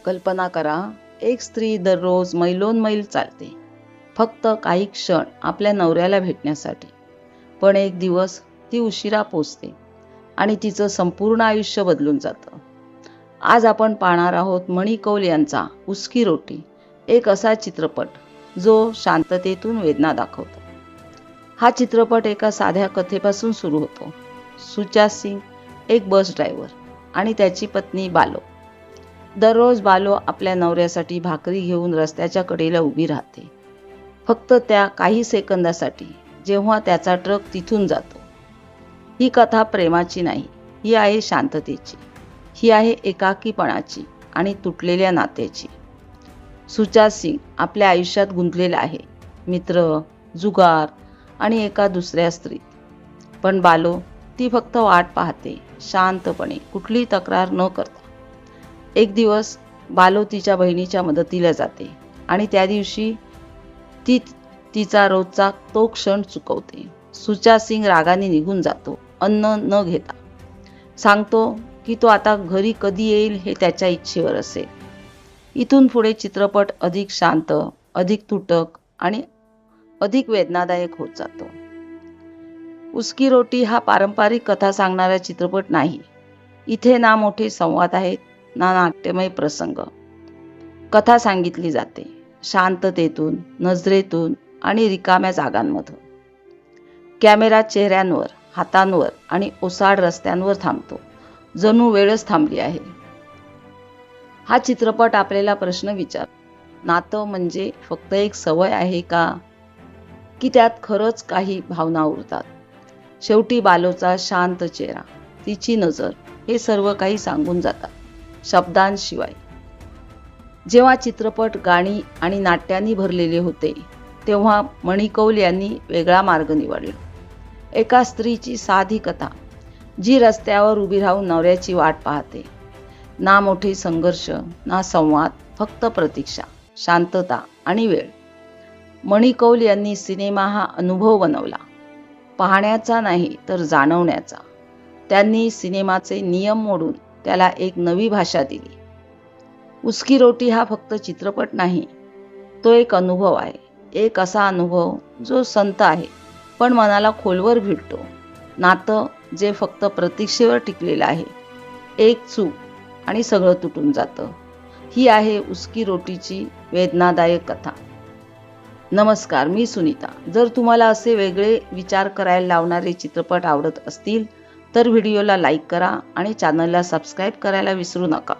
कल्पना करा, एक स्त्री दररोज मैलोनमैल चालते, फक्त काही क्षण आपल्या नवऱ्याला भेटण्यासाठी. पण एक दिवस ती उशिरा पोचते आणि तिचं संपूर्ण आयुष्य बदलून जातं. आज आपण पाहणार आहोत मणी कौल यांचा उसकी रोटी, एक असा चित्रपट जो शांततेतून वेदना दाखवतो. हा चित्रपट एका साध्या कथेपासून सुरू होतो. सुचा सिंग एक बस ड्रायव्हर आणि त्याची पत्नी बालो. दररोज बालो आपल्या नवऱ्यासाठी भाकरी घेऊन रस्त्याच्या कडेला उभी राहते, फक्त त्या काही सेकंदासाठी जेव्हा त्याचा ट्रक तिथून जातो. ही कथा प्रेमाची नाही, ही आहे शांततेची, ही आहे एकाकीपणाची आणि तुटलेल्या नात्याची. सुचा सिंग आपल्या आयुष्यात गुंतलेला आहे, मित्र, जुगार आणि एका दुसऱ्या स्त्रीत. पण बालो, ती फक्त वाट पाहते, शांतपणे, कुठलीही तक्रार न करता. एक दिवस बालो तिच्या बहिणीच्या मदतीला जाते आणि त्या दिवशी ती तिचा रोजचा तो क्षण चुकवते. सुचा सिंग रागाने निघून जातो, अन्न न घेता. सांगतो की तो आता घरी कधी येईल हे त्याच्या इच्छेवर असेल. इथून पुढे चित्रपट अधिक शांत, अधिक तुटक आणि अधिक वेदनादायक होत जातो. उसकी रोटी हा पारंपरिक कथा सांगणारा चित्रपट नाही. इथे ना मोठे संवाद आहेत, ना नाट्यमय प्रसंग. कथा सांगितली जाते शांततेतून, नजरेतून आणि रिकाम्या जागांमधून. कॅमेरा चेहऱ्यांवर, हातांवर आणि ओसाड रस्त्यांवर थांबतो, जणू वेळच थांबली आहे. हा चित्रपट आपल्याला प्रश्न विचार, नातं म्हणजे फक्त एक सवय आहे का, की त्यात खरंच काही भावना उरतात? शेवटी बालोचा शांत चेहरा, तिची नजर, हे सर्व काही सांगून जातात, शब्दांशिवाय. जेव्हा चित्रपट गाणी आणि नाट्यांनी भरलेले होते, तेव्हा मणी कौल यांनी वेगळा मार्ग निवडला. एका स्त्रीची साधी कथा, जी रस्त्यावर उभी राहून नवऱ्याची वाट पाहते. ना मोठे संघर्ष, ना संवाद, फक्त प्रतीक्षा, शांतता आणि वेळ. मणी कौल यांनी सिनेमा हा अनुभव बनवला, पाहण्याचा नाही तर जाणवण्याचा. त्यांनी सिनेमाचे नियम मोडून त्याला एक नवी भाषा दिली. उसकी रोटी हा फक्त चित्रपट नाही, तो एक अनुभव आहे. एक असा अनुभव जो संत आहे पण मनाला खोलवर भिडतो. नातं जे फक्त प्रतीक्षेवर टिकलेलं आहे. एक चूक आणि सगळं तुटून जातं. ही आहे उसकी रोटीची वेदनादायक कथा. नमस्कार, मी सुनीता. जर तुम्हाला असे वेगळे विचार करायला लावणारे चित्रपट आवडत असतील तर व्हिडिओला लाईक करा आणि चॅनलला सबस्क्राईब करायला विसरू नका.